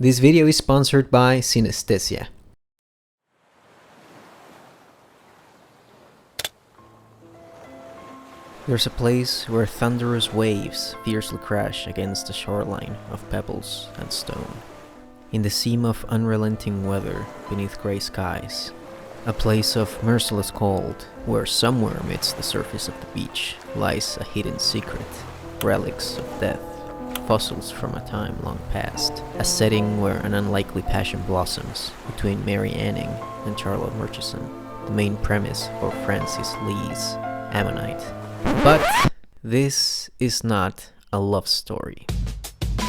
This video is sponsored by Synesthesia. There's a place where thunderous waves fiercely crash against the shoreline of pebbles and stone. In the seam of unrelenting weather beneath grey skies. A place of merciless cold, where somewhere amidst the surface of the beach lies a hidden secret. Relics of death, fossils from a time long past. A setting where an unlikely passion blossoms between Mary Anning and Charlotte Murchison. The main premise for Francis Lee's Ammonite. But this is not a love story.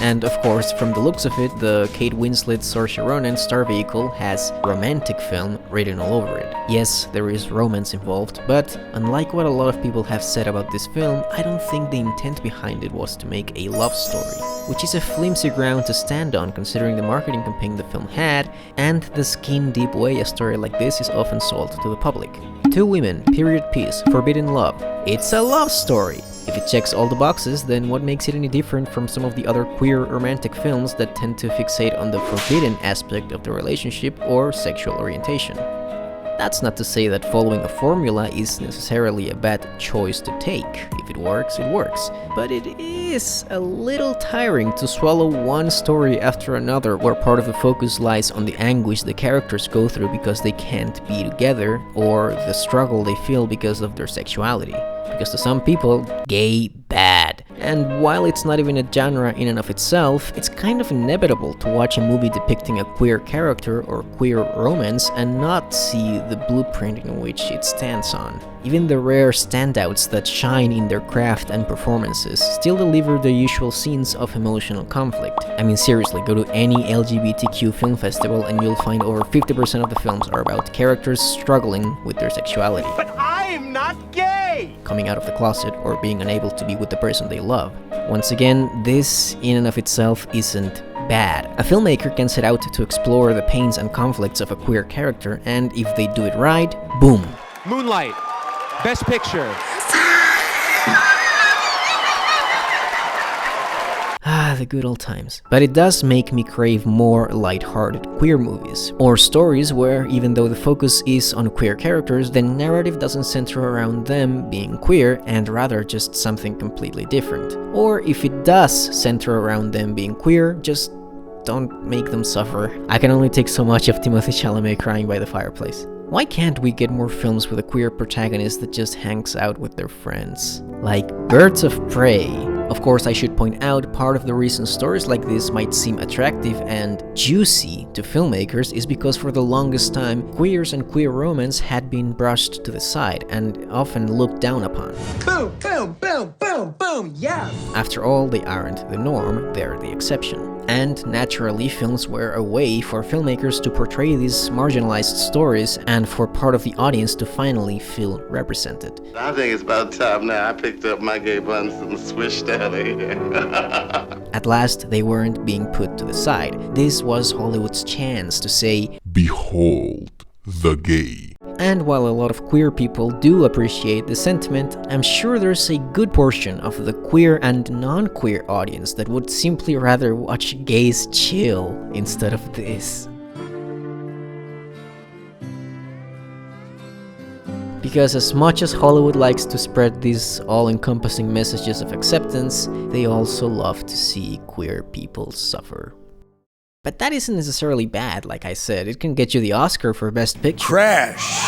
And of course, from the looks of it, the Kate Winslet Saoirse Ronan star vehicle has romantic film written all over it. Yes, there is romance involved, but unlike what a lot of people have said about this film, I don't think the intent behind it was to make a love story, which is a flimsy ground to stand on considering the marketing campaign the film had, and the skin-deep way a story like this is often sold to the public. Two women, period piece, forbidden love. It's a love story! If it checks all the boxes, then what makes it any different from some of the other queer romantic films that tend to fixate on the forbidden aspect of the relationship or sexual orientation? That's not to say that following a formula is necessarily a bad choice to take. If it works, it works. But it is a little tiring to swallow one story after another where part of the focus lies on the anguish the characters go through because they can't be together, or the struggle they feel because of their sexuality. Because to some people, gay bad. And while it's not even a genre in and of itself, it's kind of inevitable to watch a movie depicting a queer character or queer romance and not see the blueprint in which it stands on. Even the rare standouts that shine in their craft and performances still deliver the usual scenes of emotional conflict. I mean, seriously, go to any LGBTQ film festival and you'll find over 50% of the films are about characters struggling with their sexuality. But I'm not gay! Coming out of the closet or being unable to be with the person they love. Once again, this in and of itself isn't bad. A filmmaker can set out to explore the pains and conflicts of a queer character, and if they do it right, boom. Moonlight, Best Picture. Ah, the good old times. But it does make me crave more light-hearted queer movies. Or stories where, even though the focus is on queer characters, the narrative doesn't center around them being queer, and rather just something completely different. Or if it does center around them being queer, just don't make them suffer. I can only take so much of Timothée Chalamet crying by the fireplace. Why can't we get more films with a queer protagonist that just hangs out with their friends? Like Birds of Prey. Of course, I should point out, part of the reason stories like this might seem attractive and juicy to filmmakers is because for the longest time, queers and queer romance had been brushed to the side and often looked down upon. Boom, boom, boom, boom, boom, yes! After all, they aren't the norm, they're the exception. And naturally, films were a way for filmmakers to portray these marginalized stories and for part of the audience to finally feel represented. I think it's about time now I picked up my gay buns and switched out of here. At last, they weren't being put to the side. This was Hollywood's chance to say, "Behold the gay." And while a lot of queer people do appreciate the sentiment, I'm sure there's a good portion of the queer and non-queer audience that would simply rather watch gays chill instead of this. Because as much as Hollywood likes to spread these all-encompassing messages of acceptance, they also love to see queer people suffer. But that isn't necessarily bad, like I said. It can get you the Oscar for Best Picture. Crash!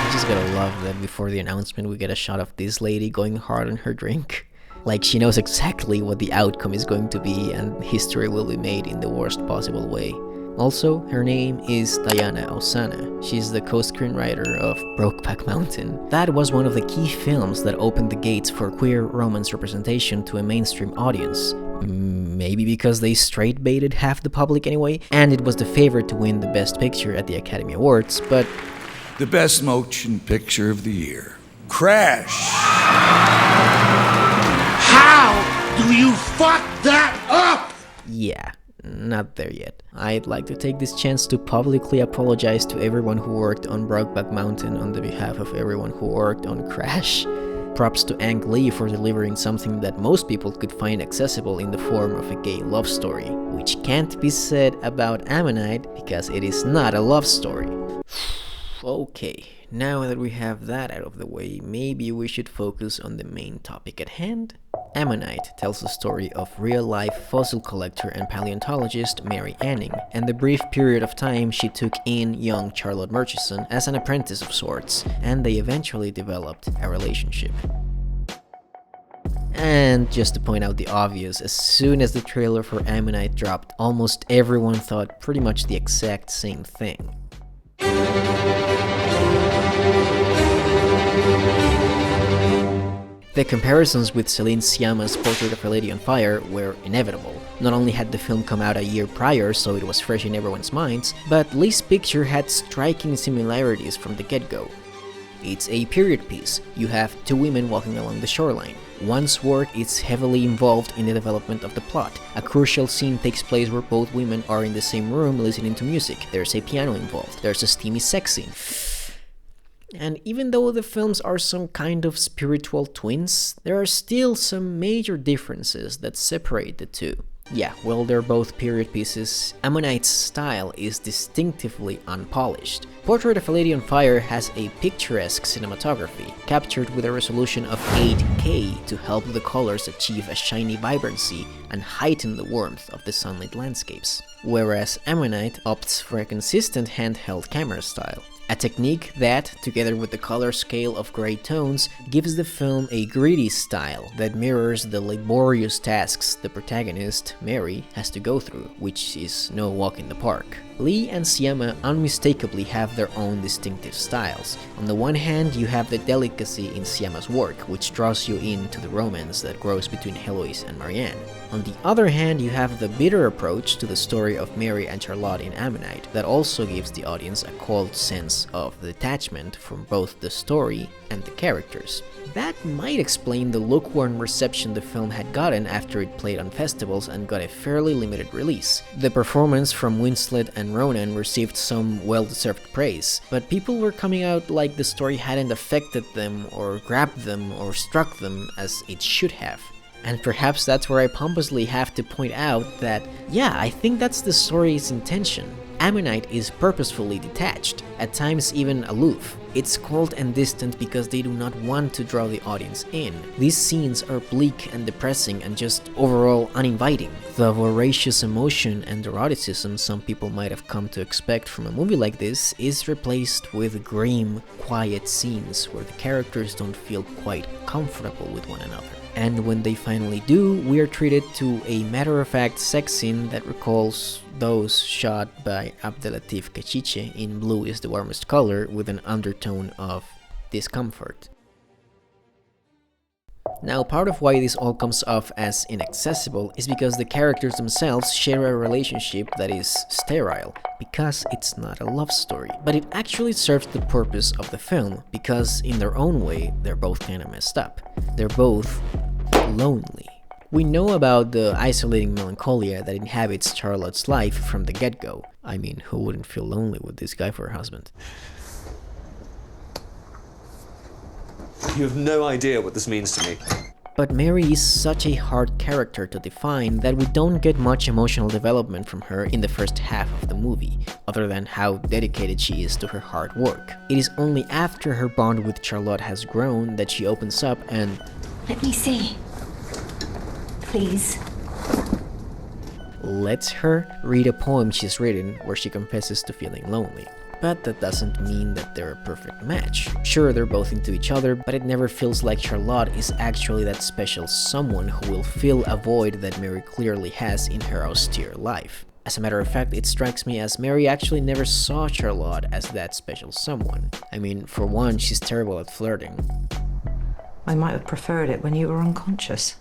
I just gotta love that before the announcement we get a shot of this lady going hard on her drink. Like she knows exactly what the outcome is going to be and history will be made in the worst possible way. Also, her name is Diana Ossana. She's the co-screenwriter of Brokeback Mountain. That was one of the key films that opened the gates for queer romance representation to a mainstream audience. Maybe because they straight baited half the public anyway, and it was the favorite to win the Best Picture at the Academy Awards, but... The best motion picture of the year. Crash! How do you fuck that up? yeah. Not there yet. I'd like to take this chance to publicly apologize to everyone who worked on Brokeback Mountain on the behalf of everyone who worked on Crash. Props to Ang Lee for delivering something that most people could find accessible in the form of a gay love story, which can't be said about Ammonite because it is not a love story. Okay, now that we have that out of the way, maybe we should focus on the main topic at hand. Ammonite tells the story of real-life fossil collector and paleontologist Mary Anning, and the brief period of time she took in young Charlotte Murchison as an apprentice of sorts, and they eventually developed a relationship. And just to point out the obvious, as soon as the trailer for Ammonite dropped, almost everyone thought pretty much the exact same thing. The comparisons with Celine Sciamma's Portrait of a Lady on Fire were inevitable. Not only had the film come out a year prior, so it was fresh in everyone's minds, but Lee's picture had striking similarities from the get-go. It's a period piece. You have two women walking along the shoreline. One's work is heavily involved in the development of the plot. A crucial scene takes place where both women are in the same room listening to music. There's a piano involved. There's a steamy sex scene. And even though the films are some kind of spiritual twins, there are still some major differences that separate the two. Yeah, well, they're both period pieces. Ammonite's style is distinctively unpolished. Portrait of a Lady on Fire has a picturesque cinematography, captured with a resolution of 8K to help the colors achieve a shiny vibrancy and heighten the warmth of the sunlit landscapes. Whereas Ammonite opts for a consistent handheld camera style. A technique that, together with the color scale of gray tones, gives the film a gritty style that mirrors the laborious tasks the protagonist, Mary, has to go through, which is no walk in the park. Lee and Sciamma unmistakably have their own distinctive styles. On the one hand, you have the delicacy in Sciamma's work, which draws you into the romance that grows between Heloise and Marianne. On the other hand, you have the bitter approach to the story of Mary and Charlotte in Ammonite that also gives the audience a cold sense of detachment from both the story and the characters. That might explain the lukewarm reception the film had gotten after it played on festivals and got a fairly limited release. The performance from Winslet and Ronan received some well-deserved praise, but people were coming out like the story hadn't affected them or grabbed them or struck them as it should have. And perhaps that's where I pompously have to point out that, yeah, I think that's the story's intention. Ammonite is purposefully detached, at times even aloof. It's cold and distant because they do not want to draw the audience in. These scenes are bleak and depressing and just overall uninviting. The voracious emotion and eroticism some people might have come to expect from a movie like this is replaced with grim, quiet scenes where the characters don't feel quite comfortable with one another. And when they finally do, we are treated to a matter-of-fact sex scene that recalls those shot by Abdelatif Kechiche in Blue is the Warmest Color with an undertone of discomfort. Now, part of why this all comes off as inaccessible is because the characters themselves share a relationship that is sterile, because it's not a love story. But it actually serves the purpose of the film, because in their own way, they're both kinda messed up. They're both lonely. We know about the isolating melancholia that inhabits Charlotte's life from the get-go. I mean, who wouldn't feel lonely with this guy for a husband? You have no idea what this means to me. But Mary is such a hard character to define that we don't get much emotional development from her in the first half of the movie, other than how dedicated she is to her hard work. It is only after her bond with Charlotte has grown that she opens up and... Let me see. Please. Lets her read a poem she's written where she confesses to feeling lonely. But that doesn't mean that they're a perfect match. Sure, they're both into each other, but it never feels like Charlotte is actually that special someone who will fill a void that Mary clearly has in her austere life. As a matter of fact, it strikes me as Mary actually never saw Charlotte as that special someone. I mean, for one, she's terrible at flirting. I might have preferred it when you were unconscious.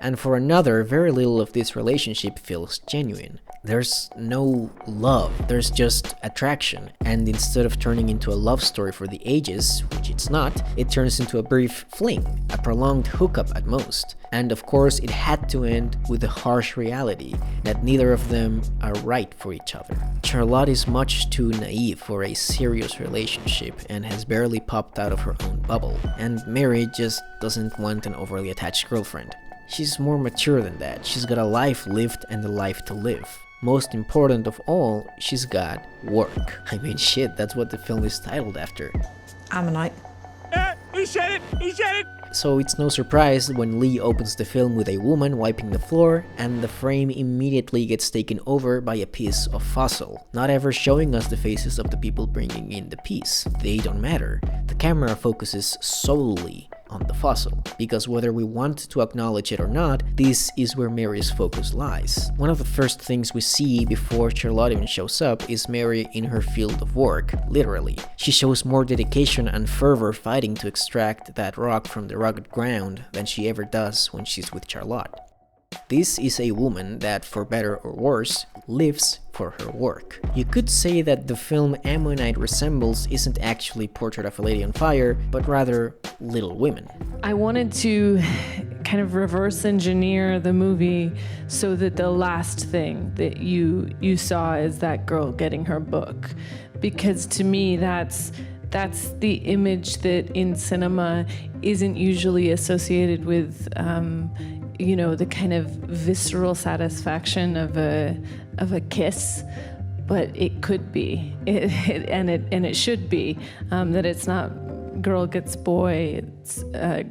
and for another, very little of this relationship feels genuine. There's no love, there's just attraction, and instead of turning into a love story for the ages, which it's not, it turns into a brief fling, a prolonged hookup at most. And of course, it had to end with the harsh reality that neither of them are right for each other. Charlotte is much too naive for a serious relationship and has barely popped out of her own bubble, and Mary just doesn't want an overly attached girlfriend. She's more mature than that. She's got a life lived and a life to live. Most important of all, she's got work. I mean, shit, that's what the film is titled after. Ammonite. He said it! He said it! So it's no surprise when Lee opens the film with a woman wiping the floor, and the frame immediately gets taken over by a piece of fossil, not ever showing us the faces of the people bringing in the piece. They don't matter. The camera focuses solely on the fossil, because whether we want to acknowledge it or not, this is where Mary's focus lies. One of the first things we see before Charlotte even shows up is Mary in her field of work, literally. She shows more dedication and fervor fighting to extract that rock from the rugged ground than she ever does when she's with Charlotte. This is a woman that, for better or worse, lives for her work. You could say that the film Ammonite Resembles isn't actually Portrait of a Lady on Fire, but rather Little Women. I wanted to kind of reverse engineer the movie so that the last thing that you saw is that girl getting her book. Because to me, that's the image that in cinema isn't usually associated with the kind of visceral satisfaction of a kiss, but it could be, and it should be, that it's not girl gets boy, it's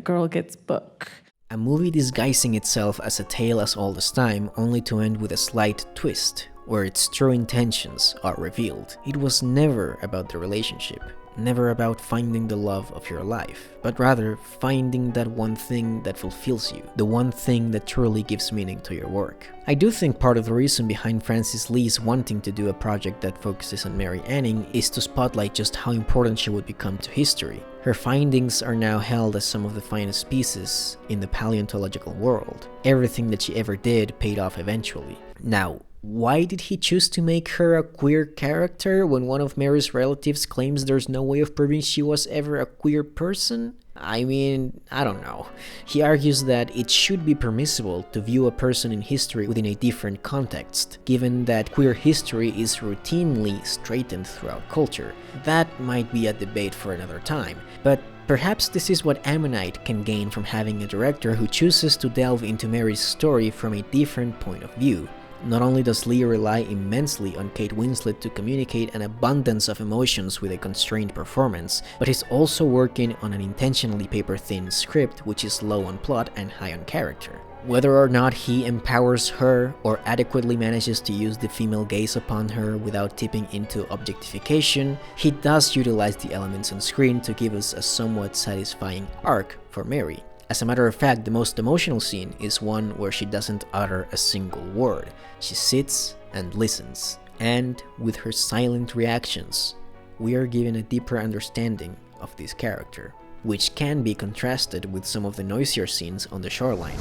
girl gets book. A movie disguising itself as a tale as old as time, only to end with a slight twist, where its true intentions are revealed. It was never about the relationship. Never about finding the love of your life, but rather finding that one thing that fulfills you, the one thing that truly gives meaning to your work. I do think part of the reason behind Francis Lee's wanting to do a project that focuses on Mary Anning is to spotlight just how important she would become to history. Her findings are now held as some of the finest pieces in the paleontological world. Everything that she ever did paid off eventually. Now, why did he choose to make her a queer character when one of Mary's relatives claims there's no way of proving she was ever a queer person? I mean, I don't know. He argues that it should be permissible to view a person in history within a different context, given that queer history is routinely straightened throughout culture. That might be a debate for another time, but perhaps this is what Ammonite can gain from having a director who chooses to delve into Mary's story from a different point of view. Not only does Lee rely immensely on Kate Winslet to communicate an abundance of emotions with a constrained performance, but he's also working on an intentionally paper-thin script which is low on plot and high on character. Whether or not he empowers her or adequately manages to use the female gaze upon her without tipping into objectification, he does utilize the elements on screen to give us a somewhat satisfying arc for Mary. As a matter of fact, the most emotional scene is one where she doesn't utter a single word. She sits and listens, and with her silent reactions, we are given a deeper understanding of this character, which can be contrasted with some of the noisier scenes on the shoreline,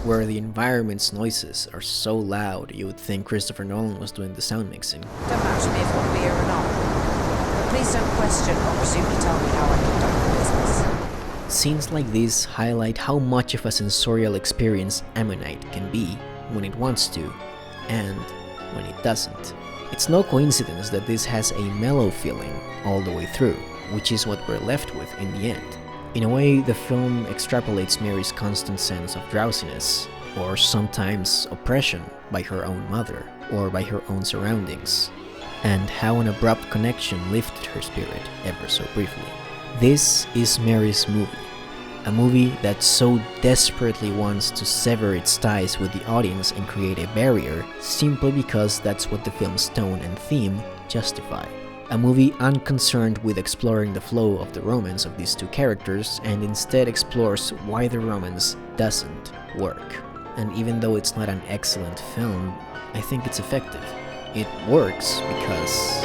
where the environment's noises are so loud you would think Christopher Nolan was doing the sound mixing. Don't matter to me if I'm here or not. Please don't question or presume to tell me how I conduct the business. Scenes like this highlight how much of a sensorial experience Ammonite can be when it wants to, and when it doesn't. It's no coincidence that this has a mellow feeling all the way through, which is what we're left with in the end. In a way, the film extrapolates Mary's constant sense of drowsiness, or sometimes oppression by her own mother, or by her own surroundings, and how an abrupt connection lifted her spirit ever so briefly. This is Mary's movie, a movie that so desperately wants to sever its ties with the audience and create a barrier simply because that's what the film's tone and theme justify. A movie unconcerned with exploring the flow of the romance of these two characters and instead explores why the romance doesn't work. And even though it's not an excellent film, I think it's effective. It works because